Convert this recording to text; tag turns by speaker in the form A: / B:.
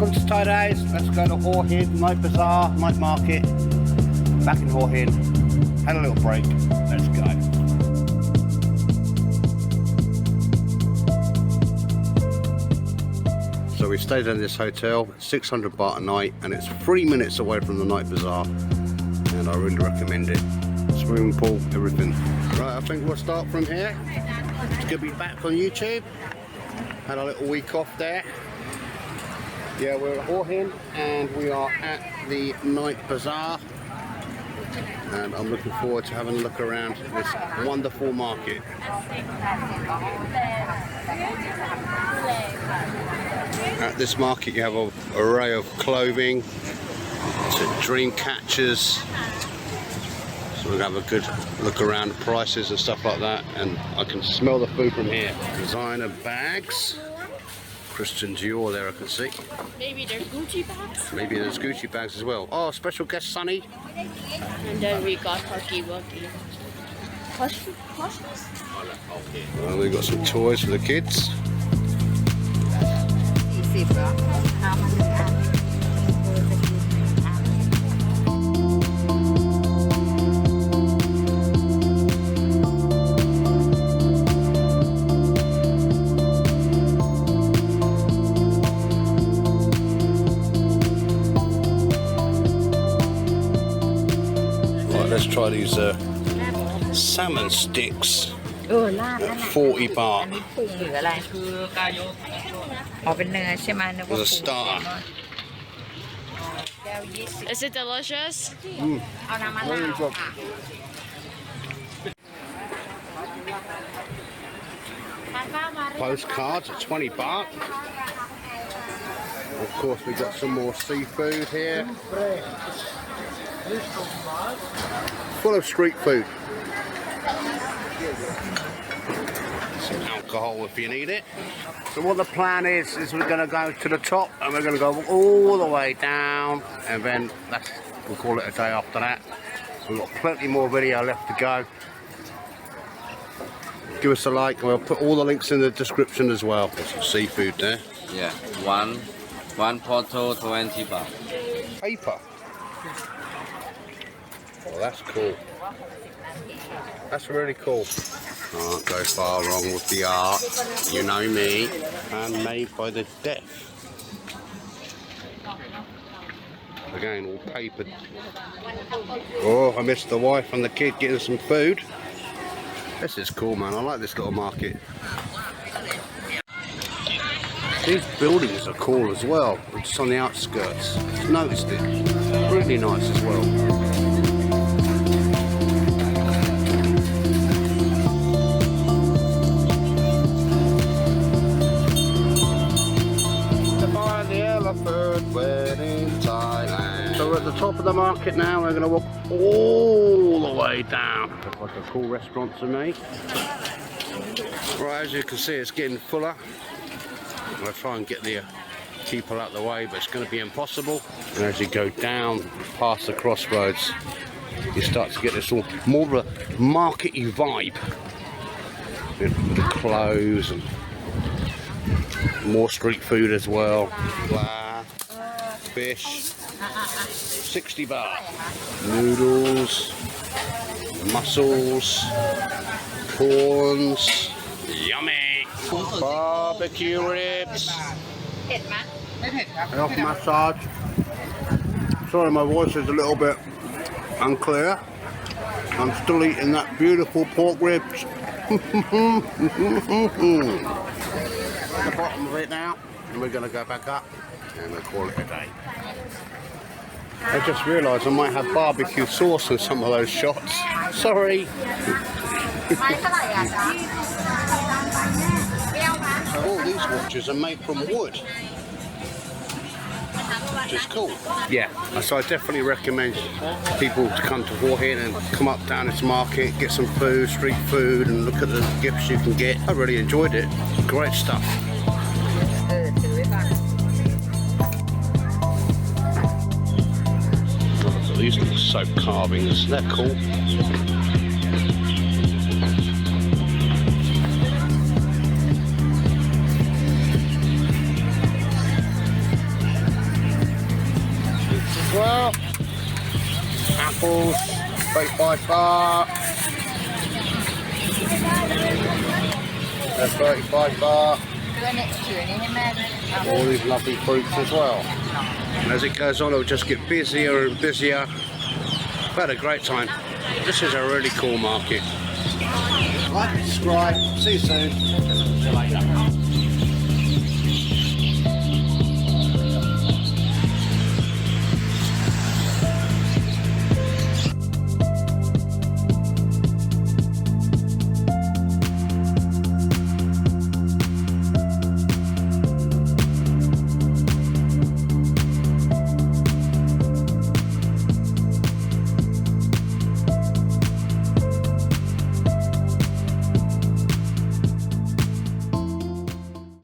A: welcome to Thailand. Let's go to Hua Hin Night Bazaar, Night Market. Back in Hua Hin. Had a little break. Let's go. So we stayed in this hotel, 600 baht a night, and it's 3 minutes away from the Night Bazaar. And I really recommend it. Swimming pool, everything. Right, I think we'll start from here. It's gonna be back on YouTube. Had a little week off there. Yeah, we're at Hua Hin and we are at the Night Bazaar. And I'm looking forward to having a look around this wonderful market. At this market you have an array of clothing, to dream catchers. So we'll have a good look around the prices and stuff like that, and I can smell the food from here. Designer bags, Christian Dior there I can see.
B: Maybe there's Gucci bags.
A: Maybe there's Gucci bags as well. Oh, special guest Sunny.
B: And then we got Turkey Wuggy.
A: Well, we've got some toys for the kids. Let's try these salmon sticks at 40 baht. As a starter.
B: Is it delicious?
A: Very good. Postcards at 20 baht. Of course, we've got some more seafood here. Full of street food. Some alcohol if you need it. So what the plan is we're going to go to the top and we're going to go all the way down, and then we'll call it a day after that. We've got plenty more video left to go. Give us a like and we'll put all the links in the description as well. There's some seafood there.
C: Yeah, one bottle 20 baht.
A: Paper. Oh, that's cool. That's really cool. Can't go far wrong with the art. You know me. Handmade by the deaf. Again, all papered. Oh, I missed the wife and the kid getting some food. This is cool, man. I like this little market. These buildings are cool as well. Just on the outskirts. Noticed it. Really nice as well. We're in Thailand. So we're at the top of the market now. We're going to walk all the way down. Looks like a cool restaurant to me. Right, as you can see, it's getting fuller. I'll try and get the people out of the way, but it's going to be impossible. And as you go down past the crossroads, you start to get this more of a market-y vibe. With the clothes and more street food as well. Fish, 60 baht. Noodles, mussels, prawns, yummy. Barbecue ribs. Health massage. Sorry, my voice is a little bit unclear. I'm still eating that beautiful pork ribs. At the bottom of it now, and we're going to go back up and we'll call it a day. I just realised I might have barbecue sauce in some of those shots. Sorry. All these watches are made from wood, which is cool. Yeah, so I definitely recommend people to come to Hua Hin and come up down this market, get some food, street food, and look at the gifts you can get. I really enjoyed it. Great stuff. These little soap carvings, they're cool. apples, 35 baht. That's 35 baht. All these lovely fruits as well. And as it goes on, it'll just get busier and busier. I've had a great time. This is a really cool market. Like, subscribe, see you soon. See you later.